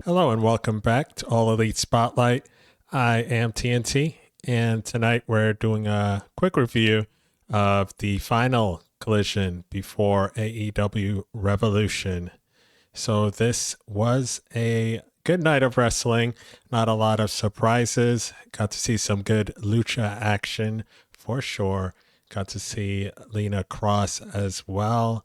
Hello and welcome back to All Elite Spotlight. I am TNT, and tonight we're doing a quick review of the final collision before AEW Revolution. So this was a good night of wrestling, not a lot of surprises. Got to see some good lucha action for sure. Got to see Lena Cross as well,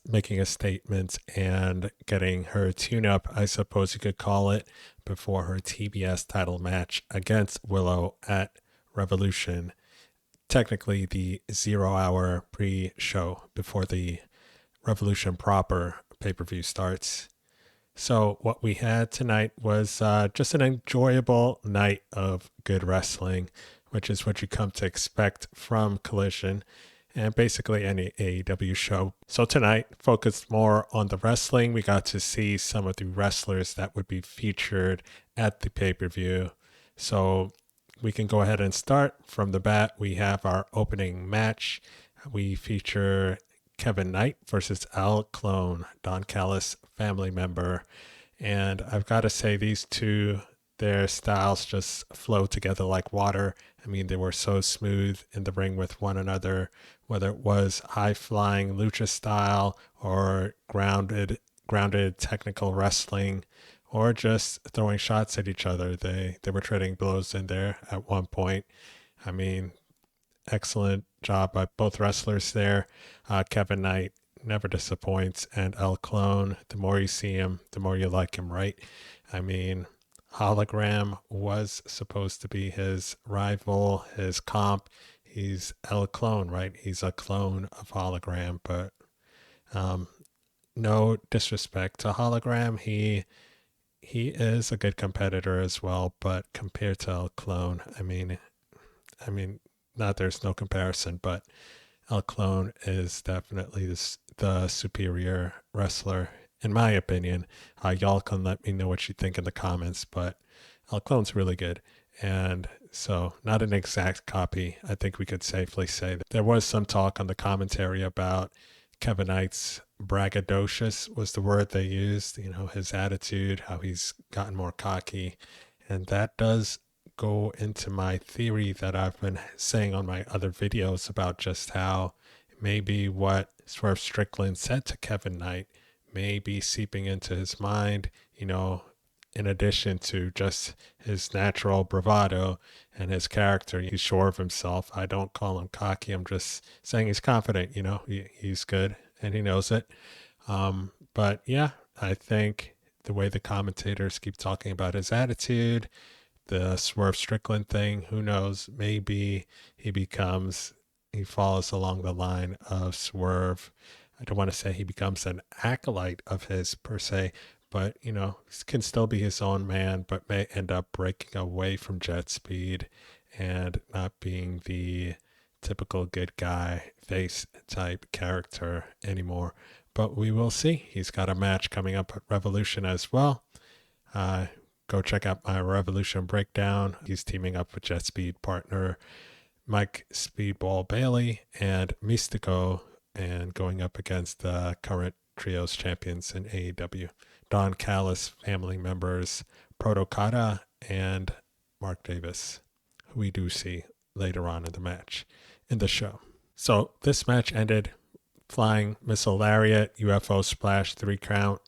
making a statement and getting her tune-up, I suppose you could call it, before her TBS title match against Willow at Revolution. Technically the 0 hour pre-show before the Revolution proper pay-per-view starts. So what we had tonight was just an enjoyable night of good wrestling, which is what you come to expect from Collision and basically any AEW show. So tonight focused more on the wrestling. We got to see some of the wrestlers that would be featured at the pay-per-view. So we can go ahead and start from the bat. We have our opening match. We feature Kevin Knight versus Clon, Don Callis family member. And I've got to say, these two, their styles just flow together like water. I mean, they were so smooth in the ring with one another, whether it was high-flying lucha style or grounded technical wrestling, or just throwing shots at each other. They were trading blows in there at one point. I mean, excellent job by both wrestlers there. Kevin Knight never disappoints, and El Clone, the more you see him, the more you like him, right? I mean, Hologram was supposed to be his rival, his comp. He's El Clone, right? He's a clone of Hologram, but no disrespect to Hologram. He is a good competitor as well, but compared to El Clone, I mean, not there's no comparison, but El Clone is definitely the superior wrestler, in my opinion. Y'all can let me know what you think in the comments, but El Clone's really good. And so, not an exact copy. I think we could safely say that there was some talk on the commentary about Kevin Knight's braggadocious was the word they used, his attitude, how he's gotten more cocky. And that does go into my theory that I've been saying on my other videos about just how maybe what Swerve Strickland said to Kevin Knight may be seeping into his mind, in addition to just his natural bravado and his character. He's sure of himself. I don't call him cocky. I'm just saying he's confident, he's good and he knows it. But yeah, I think the way the commentators keep talking about his attitude, the Swerve Strickland thing, who knows, maybe he falls along the line of Swerve. I don't want to say he becomes an acolyte of his per se, but can still be his own man, but may end up breaking away from Jet Speed and not being the typical good guy face type character anymore. But we will see. He's got a match coming up at Revolution as well. Go check out my Revolution breakdown. He's teaming up with Jet Speed partner Mike Speedball Bailey and Mystico, and going up against the current trios champions in AEW, Don Callis family members Protocata and Mark Davis, who we do see later on in the match, in the show. So this match ended flying missile lariat, UFO splash, three count,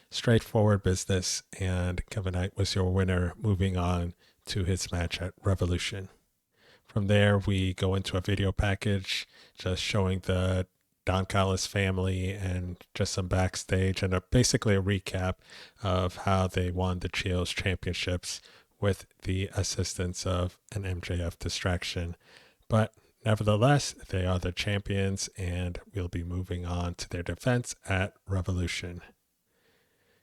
straightforward business, and Kevin Knight was your winner, moving on to his match at Revolution. From there, we go into a video package just showing the Don Callis family and just some backstage and basically a recap of how they won the Trios Championships with the assistance of an MJF distraction. But nevertheless, they are the champions, and we'll be moving on to their defense at Revolution.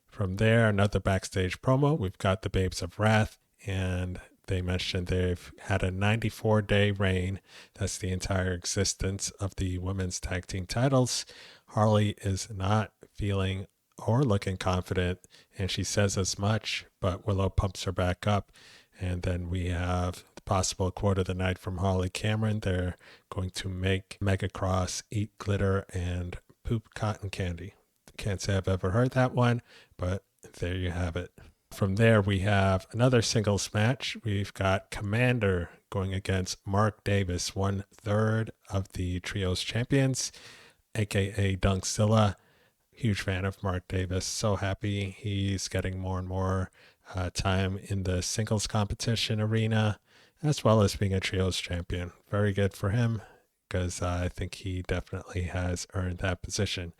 From there, another backstage promo. We've got the Babes of Wrath, and they mentioned they've had a 94-day reign. That's the entire existence of the women's tag team titles. Harley is not feeling or looking confident, and she says as much, but Willow pumps her back up. And then we have the possible quote of the night from Harley Cameron. They're going to make Mega Cross eat glitter and poop cotton candy. Can't say I've ever heard that one, but there you have it. From there, we have another singles match. We've got Commander going against Mark Davis, 1/3 of the Trios champions, aka Dunkzilla. Huge fan of Mark Davis. So happy he's getting more and more time in the singles competition arena, as well as being a Trios champion. Very good for him, because I think he definitely has earned that position.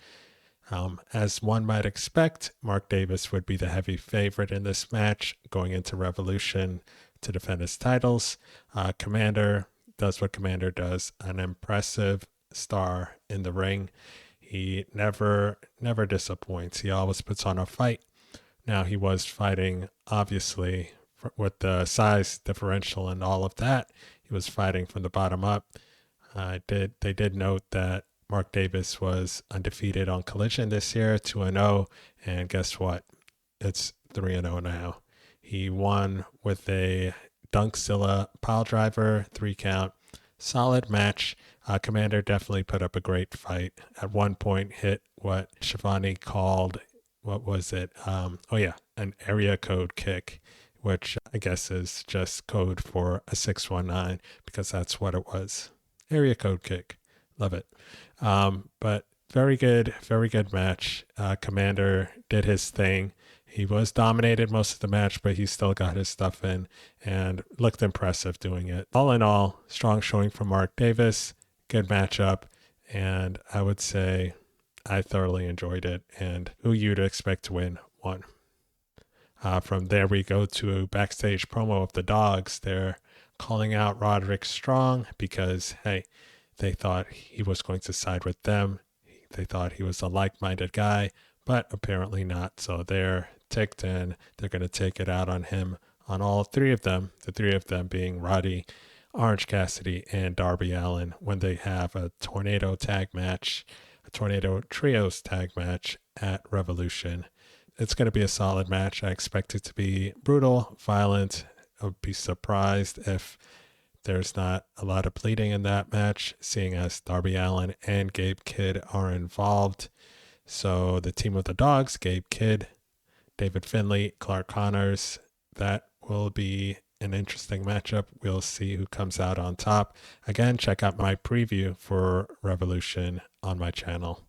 As one might expect, Mark Davis would be the heavy favorite in this match going into Revolution to defend his titles. Commander does what Commander does, an impressive star in the ring. He never disappoints. He always puts on a fight. Now, he was fighting, obviously, with the size differential and all of that. He was fighting from the bottom up. They did note that Mark Davis was undefeated on Collision this year, 2-0, and guess what? It's 3-0 now. He won with a Dunkzilla pile driver, 3 count. Solid match. Commander definitely put up a great fight. At one point, hit what Shivani called, what was it? An area code kick, which I guess is just code for a 619, because that's what it was. Area code kick. Love it. But very good match. Commander did his thing. He was dominated most of the match, but he still got his stuff in and looked impressive doing it. All in all, strong showing from Mark Davis. Good matchup. And I would say I thoroughly enjoyed it. And who you'd expect to win won. From there, we go to a backstage promo of the Dogs. They're calling out Roderick Strong because, hey, they thought he was going to side with them. They thought he was a like-minded guy, but apparently not. So they're ticked and they're going to take it out on him, on all 3 of them, the 3 of them being Roddy, Orange Cassidy, and Darby Allin, when they have a Tornado Trios tag match at Revolution. It's going to be a solid match. I expect it to be brutal, violent. I would be surprised if there's not a lot of bleeding in that match, seeing as Darby Allin and Gabe Kidd are involved. So the team of the Dogs, Gabe Kidd, David Finlay, Clark Connors, that will be an interesting matchup. We'll see who comes out on top. Again, check out my preview for Revolution on my channel.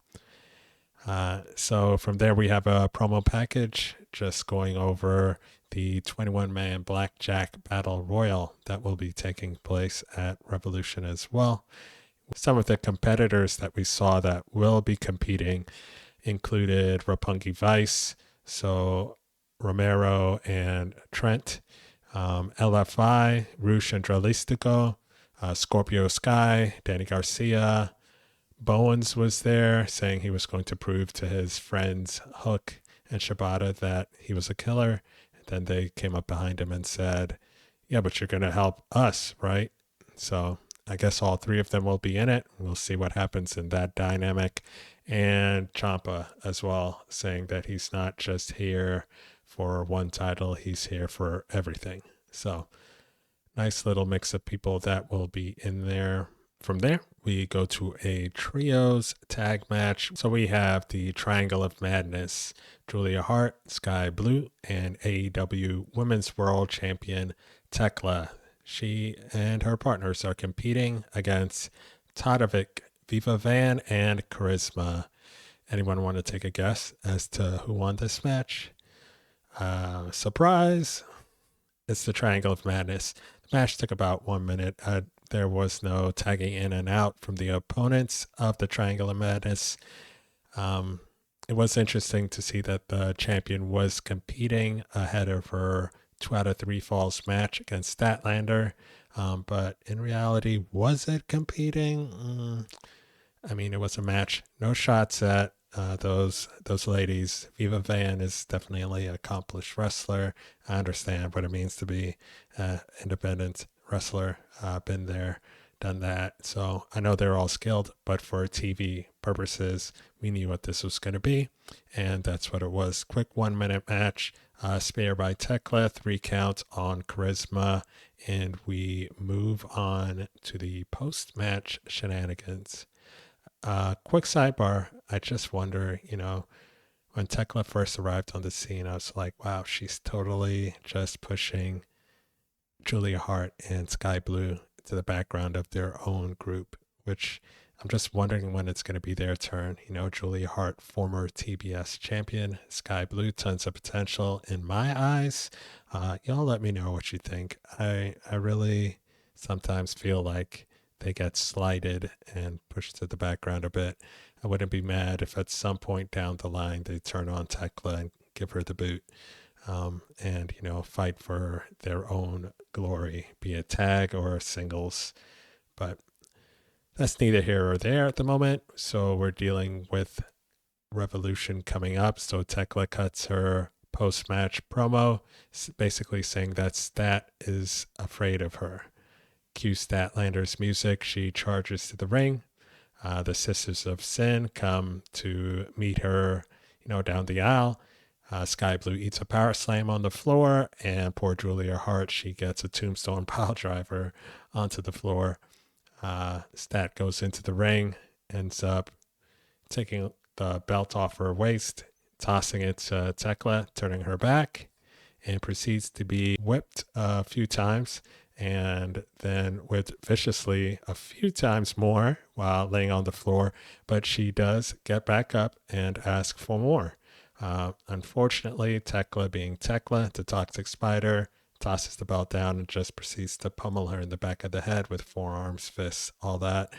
So from there, we have a promo package just going over the 21-man Blackjack Battle Royal that will be taking place at Revolution as well. Some of the competitors that we saw that will be competing included Roppongi Vice, so Romero and Trent, LFI, Rush and Dralistico, Scorpio Skye, Danny Garcia. Bowens was there saying he was going to prove to his friends Hook and Shibata that he was a killer. And then they came up behind him and said, yeah, but you're going to help us, right? So I guess all 3 of them will be in it. We'll see what happens in that dynamic. And Ciampa as well, saying that he's not just here for one title, he's here for everything. So nice little mix of people that will be in there. From there, we go to a trios tag match. So we have the Triangle of Madness, Julia Hart, Skye Blue, and AEW Women's World Champion Thekla. She and her partners are competing against Tadavik, Viva Van, and Charisma. Anyone want to take a guess as to who won this match? Surprise! It's the Triangle of Madness. The match took about 1 minute. There was no tagging in and out from the opponents of the Triangle of Madness. It was interesting to see that the champion was competing ahead of her 2 out of 3 falls match against Statlander. But in reality, was it competing? I mean, it was a match. No shots at those ladies. Viva Van is definitely an accomplished wrestler. I understand what it means to be an independent wrestler. Been there, done that. So I know they're all skilled, but for TV purposes, we knew what this was going to be, and that's what it was. Quick 1 minute match. Spear by Thekla, 3 count on Charisma, and we move on to the post-match shenanigans. Quick sidebar. I just wonder, when Thekla first arrived on the scene, I was like, wow, she's totally just pushing Julia Hart and Skye Blue to the background of their own group, which I'm just wondering when it's going to be their turn. You know, Julia Hart, former TBS champion, Skye Blue, tons of potential in my eyes. Y'all let me know what you think. I really sometimes feel like they get slighted and pushed to the background a bit. I wouldn't be mad if at some point down the line they turn on Thekla and give her the boot. And fight for their own glory, be it tag or singles. But that's neither here or there at the moment. So we're dealing with Revolution coming up. So Thekla cuts her post-match promo, basically saying that Stat is afraid of her. Cue Statlander's music. She charges to the ring. The Sisters of Sin come to meet her, down the aisle. Skye Blue eats a power slam on the floor, and poor Julia Hart, she gets a tombstone pile driver onto the floor. Stat goes into the ring, ends up taking the belt off her waist, tossing it to Thekla, turning her back, and proceeds to be whipped a few times, and then whipped viciously a few times more while laying on the floor. But she does get back up and ask for more. Unfortunately, Thekla, being Thekla, the toxic spider, tosses the belt down and just proceeds to pummel her in the back of the head with forearms, fists, all that,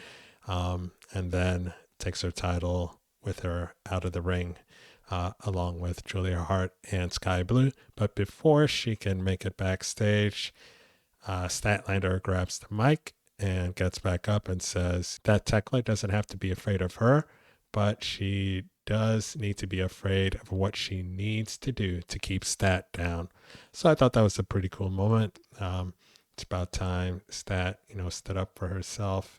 and then takes her title with her out of the ring, along with Julia Hart and Skye Blue. But before she can make it backstage, Statlander grabs the mic and gets back up and says that Thekla doesn't have to be afraid of her, but she does need to be afraid of what she needs to do to keep Stat down. So I thought that was a pretty cool moment. It's about time Stat, stood up for herself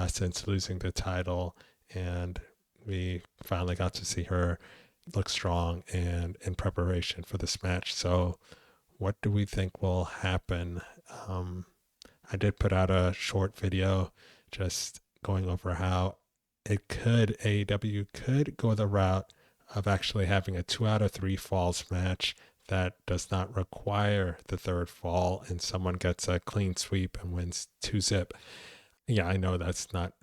since losing the title, and we finally got to see her look strong and in preparation for this match. So what do we think will happen? I did put out a short video just going over how AEW could go the route of actually having a 2 out of 3 falls match that does not require the third fall, and someone gets a clean sweep and wins 2-zip. Yeah, I know that's not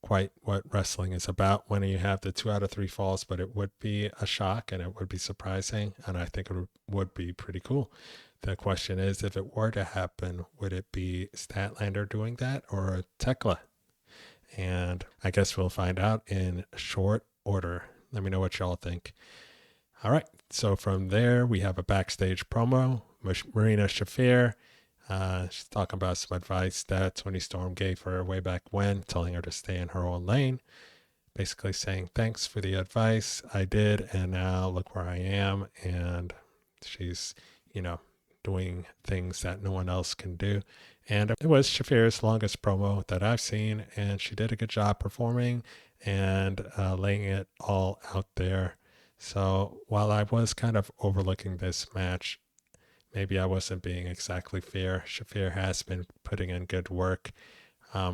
quite what wrestling is about when you have the 2 out of 3 falls, but it would be a shock and it would be surprising, and I think it would be pretty cool. The question is, if it were to happen, would it be Statlander doing that or Thekla? And I guess we'll find out in short order. Let me know what y'all think. All right. So from there, we have a backstage promo. Marina Shafir, she's talking about some advice that Toni Storm gave her way back when, telling her to stay in her own lane. Basically saying, thanks for the advice. I did. And now look where I am. And she's, doing things that no one else can do. And it was Shafir's longest promo that I've seen, and she did a good job performing and laying it all out there. So while I was kind of overlooking this match, maybe I wasn't being exactly fair. Shafir has been putting in good work.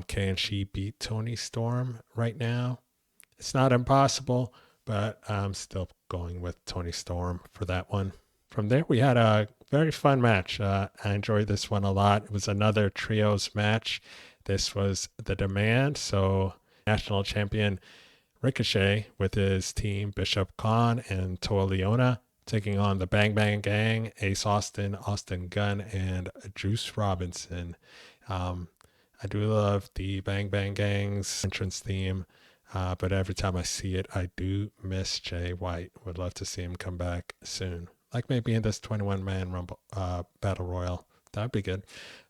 Can she beat Toni Storm right now? It's not impossible, but I'm still going with Toni Storm for that one. From there, we had a very fun match. I enjoyed this one a lot. It was another trios match. This was The Demand. So national champion Ricochet with his team, Bishop Clon and Toa Leona, taking on the Bang Bang Gang, Ace Austin, Austin Gunn, and Juice Robinson. I do love the Bang Bang Gang's entrance theme, but every time I see it, I do miss Jay White. Would love to see him come back soon. Like maybe in this 21-man Rumble Battle Royal. That'd be good.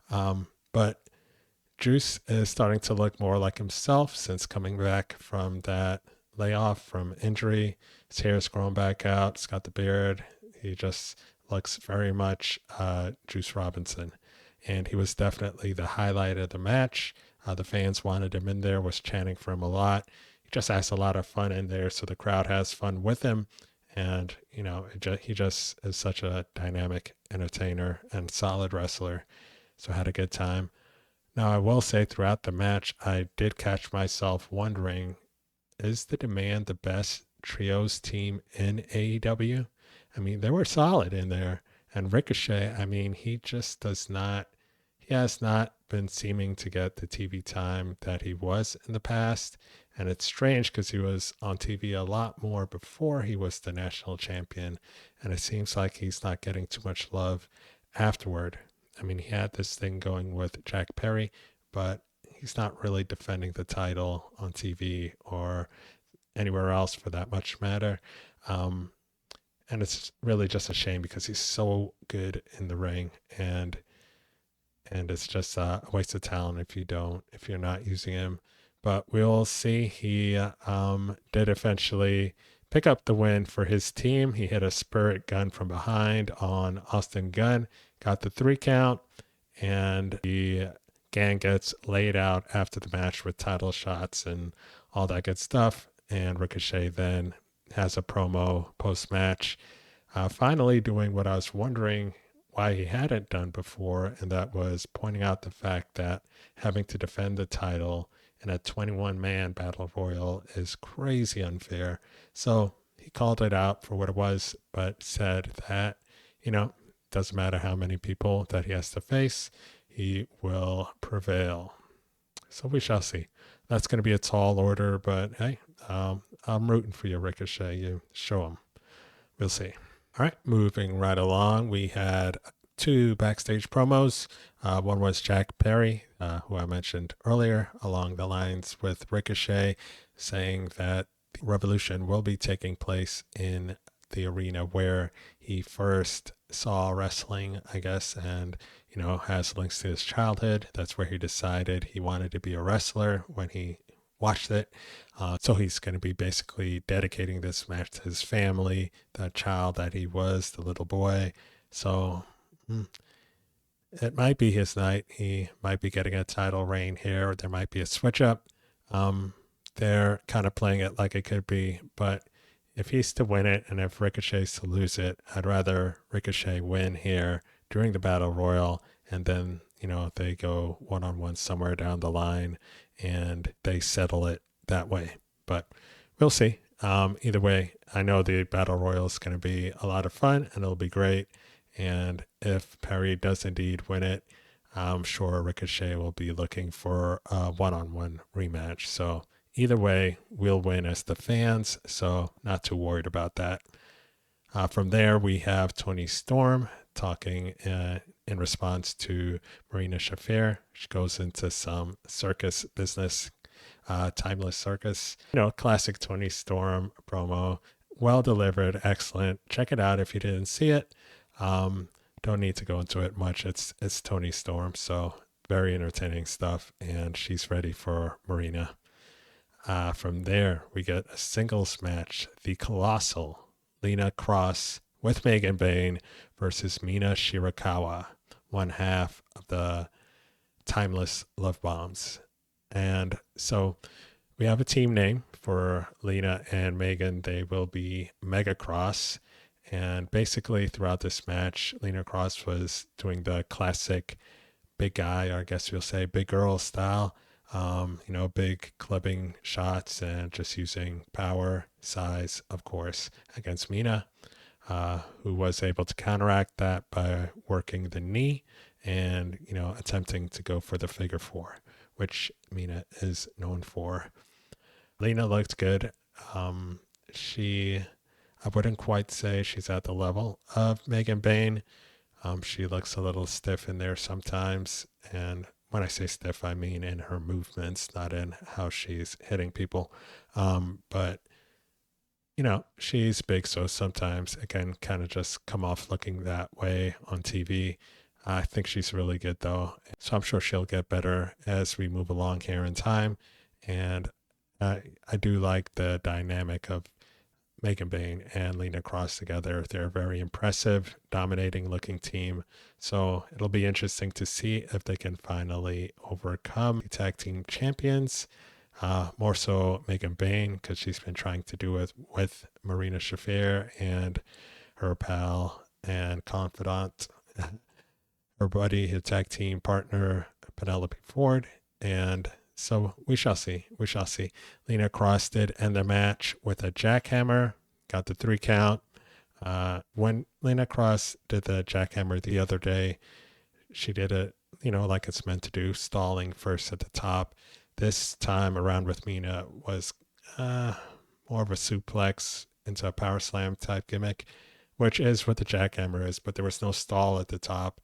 But Juice is starting to look more like himself since coming back from that layoff from injury. His hair's grown back out. He's got the beard. He just looks very much Juice Robinson. And he was definitely the highlight of the match. The fans wanted him in there, was chanting for him a lot. He just has a lot of fun in there, so the crowd has fun with him. And, he just is such a dynamic entertainer and solid wrestler. So I had a good time. Now, I will say throughout the match, I did catch myself wondering, is The Demand the best trios team in AEW. I mean, they were solid in there. And Ricochet, I mean, he just does not, he has not been seeming to get the TV time that he was in the past. And it's strange because he was on TV a lot more before he was the national champion. And it seems like he's not getting too much love afterward. I mean, he had this thing going with Jack Perry, but he's not really defending the title on TV or anywhere else for that much matter. Um, and it's really just a shame because he's so good in the ring, and it's just a waste of talent if you're not using him. But we'll see. He did eventually pick up the win for his team. He hit a spirit gun from behind on Austin Gunn, got the 3 count, and the gang gets laid out after the match with title shots and all that good stuff. And Ricochet then has a promo post-match, finally doing what I was wondering why he hadn't done before, and that was pointing out the fact that having to defend the title in a 21-man battle royal is crazy unfair. So he called it out for what it was, but said that, doesn't matter how many people that he has to face, he will prevail. So we shall see. That's going to be a tall order, but hey, I'm rooting for you, Ricochet. You show him. We'll see. All right, moving right along, we had 2 backstage promos. One was Jack Perry, who I mentioned earlier, along the lines with Ricochet, saying that the Revolution will be taking place in the arena where he first saw wrestling, I guess, and has links to his childhood. That's where he decided he wanted to be a wrestler when he watched it. So he's going to be basically dedicating this match to his family, that child that he was, the little boy. So it might be his night. He might be getting a title reign here, or there might be a switch up. They're kind of playing it like it could be, but if he's to win it and if Ricochet's to lose it, I'd rather Ricochet win here during the Battle Royal, and then, they go one-on-one somewhere down the line and they settle it that way. But we'll see. Either way, I know the Battle Royal is going to be a lot of fun and it'll be great. And if Perry does indeed win it, I'm sure Ricochet will be looking for a one-on-one rematch. So either way, we'll win as the fans, so not too worried about that. From there, we have Toni Storm talking in response to Marina Shafir. She goes into some circus business, timeless circus. Classic Toni Storm promo. Well delivered, excellent. Check it out if you didn't see it. Don't need to go into it much. It's Toni Storm, so very entertaining stuff, and she's ready for Marina. From there, we get a singles match. The Colossal Lena Cross with Megan Bayne versus Mina Shirakawa, one half of the Timeless Love Bombs. And so we have a team name for Lena and Megan. They will be Mega Cross. And basically throughout this match, Lena Cross was doing the classic big guy, or I guess you'll say big girl style. Big clubbing shots and just using power, size, of course, against Mina, who was able to counteract that by working the knee and, attempting to go for the figure 4, which Mina is known for. Lena looked good. I wouldn't quite say she's at the level of Megan Bayne. She looks a little stiff in there sometimes, and when I say stiff, I mean in her movements, not in how she's hitting people. But, she's big, so sometimes it can kind of just come off looking that way on TV. I think she's really good, though. So I'm sure she'll get better as we move along here in time. And I do like the dynamic of Megan Bayne and Lena Cross together. They're a very impressive, dominating looking team. So it'll be interesting to see if they can finally overcome the tag team champions. More so Megan Bayne, because she's been trying to do it with Marina Shafir and her pal and confidant, her buddy, his tag team partner, Penelope Ford. And So we shall see. We shall see. Lena Cross did end the match with a jackhammer, got the 3 count. When Lena Cross did the jackhammer the other day, she did it, like it's meant to do, stalling first at the top. This time around with Mina was more of a suplex into a power slam type gimmick, which is what the jackhammer is, but there was no stall at the top.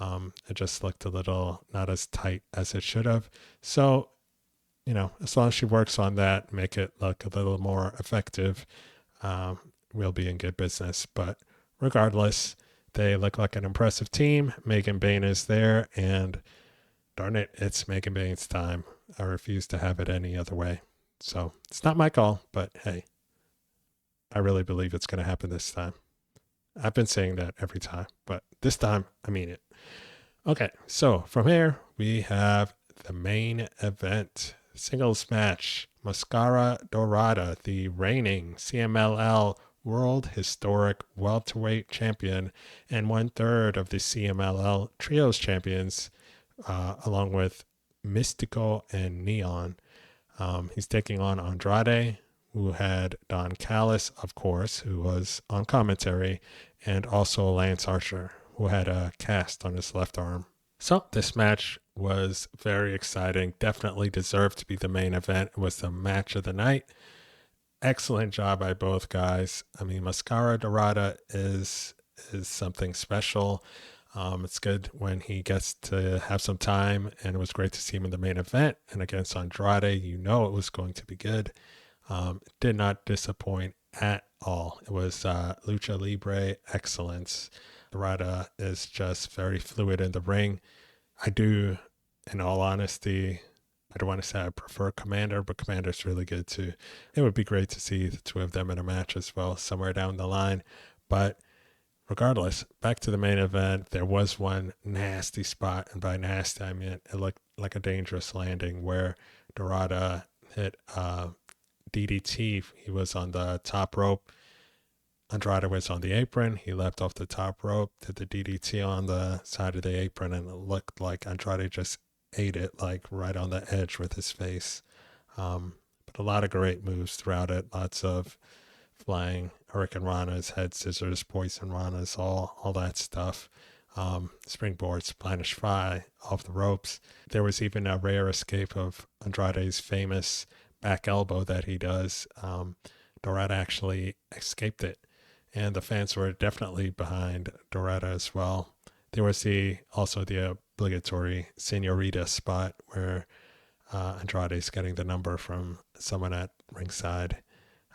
It just looked a little not as tight as it should have. So, as long as she works on that, make it look a little more effective, we'll be in good business. But regardless, they look like an impressive team. Megan Bayne is there, and darn it, it's Megan Bayne's time. I refuse to have it any other way. So it's not my call, but hey, I really believe it's going to happen this time. I've been saying that every time, but this time, I mean it. Okay, so from here, we have the main event. Singles match. Mascara Dorada, the reigning CMLL World Historic Welterweight Champion and 1/3 of the CMLL Trios Champions, along with Mystico and Neon. He's taking on Andrade, who had Don Callis, of course, who was on commentary, and also Lance Archer, who had a cast on his left arm. So this match was very exciting. Definitely deserved to be the main event. It was the match of the night. Excellent job by both guys. I mean, Mascara Dorada is something special. It's good when he gets to have some time, and it was great to see him in the main event. And against Andrade, it was going to be good. It did not disappoint at all. It was Lucha Libre excellence. Dorada is just very fluid in the ring. I do, in all honesty, I don't want to say I prefer Commander, but Commander's really good too. It would be great to see the 2 of them in a match as well somewhere down the line. But regardless, back to the main event, there was one nasty spot. And by nasty, I mean it looked like a dangerous landing where Dorada hit DDT. He was on the top rope. Andrade was on the apron. He leapt off the top rope, did the DDT on the side of the apron, and it looked like Andrade just ate it like right on the edge with his face. But a lot of great moves throughout it. Lots of flying Hurricane Ranas, head scissors, poison Ranas, all that stuff. Springboard, Spanish Fly off the ropes. There was even a rare escape of Andrade's famous back elbow that he does. Dorada actually escaped it, and the fans were definitely behind Dorada as well. There was also the obligatory Senorita spot where Andrade's getting the number from someone at ringside.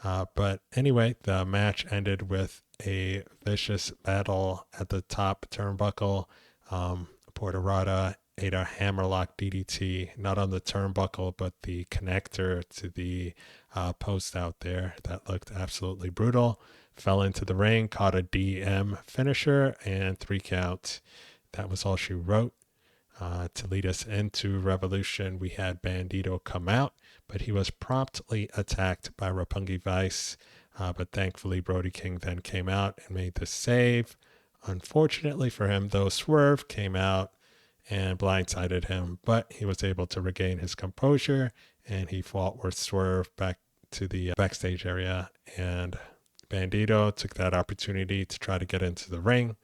But anyway, the match ended with a vicious battle at the top turnbuckle. Dorada ate a hammerlock DDT, not on the turnbuckle, but the connector to the post out there. That looked absolutely brutal. Fell into the ring, caught a DM finisher, and 3 count. That was all she wrote. To lead us into Revolution, we had Bandito come out, but he was promptly attacked by Roppongi Vice. But thankfully, Brody King then came out and made the save. Unfortunately for him, though, Swerve came out and blindsided him, but he was able to regain his composure, and he fought with Swerve back to the backstage area, and Bandito took that opportunity to try to get into the ring.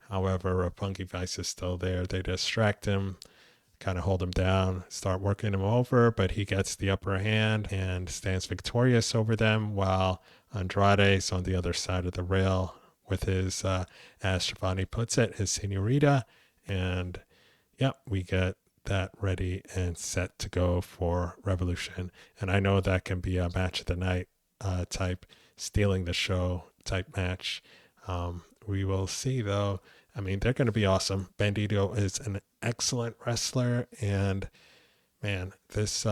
However, Roppongi Vice is still there. They distract him, kind of hold him down, start working him over, but he gets the upper hand and stands victorious over them, while Andrade is on the other side of the rail with his, as Giovanni puts it, his Senorita. And we get that ready and set to go for Revolution. And I know that can be a match of the night type, stealing the show type match. We will see, though. I mean, they're going to be awesome. Bandito is an excellent wrestler, and man, this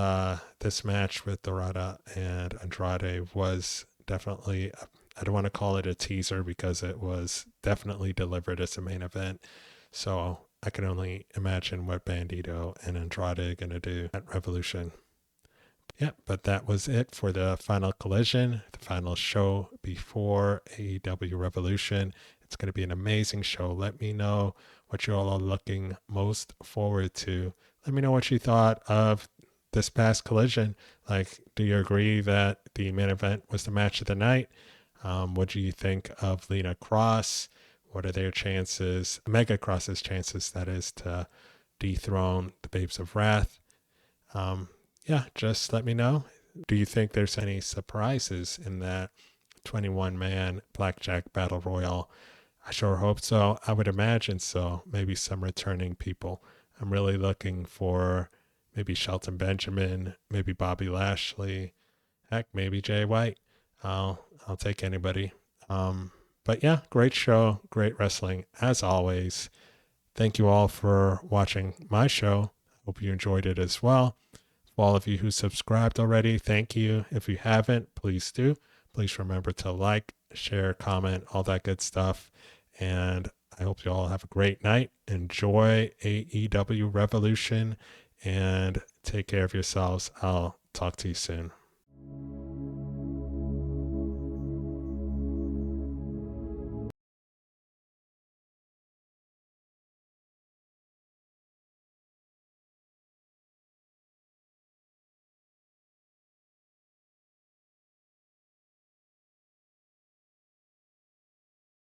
match with Dorada and Andrade was definitely, I don't want to call it a teaser because it was definitely delivered as a main event. So I can only imagine what Bandito and Andrade are going to do at Revolution. Yeah, but that was it for the final Collision, the final show before AEW Revolution. It's going to be an amazing show. Let me know what you all are looking most forward to. Let me know what you thought of this past Collision. Like, do you agree that the main event was the match of the night? What do you think of Lena Cross? What are their chances, Mega Cross's chances, that is, to dethrone the Babes of Wrath? Yeah, just let me know. Do you think there's any surprises in that 21-man Blackjack Battle Royal? I sure hope so. I would imagine so. Maybe some returning people. I'm really looking for maybe Shelton Benjamin, maybe Bobby Lashley, heck, maybe Jay White. I'll take anybody. But yeah, great show, great wrestling as always. Thank you all for watching my show. Hope you enjoyed it as well. For all of you who subscribed already, thank you. If you haven't, please do. Please remember to like, share, comment, all that good stuff. And I hope you all have a great night. Enjoy AEW Revolution and take care of yourselves. I'll talk to you soon.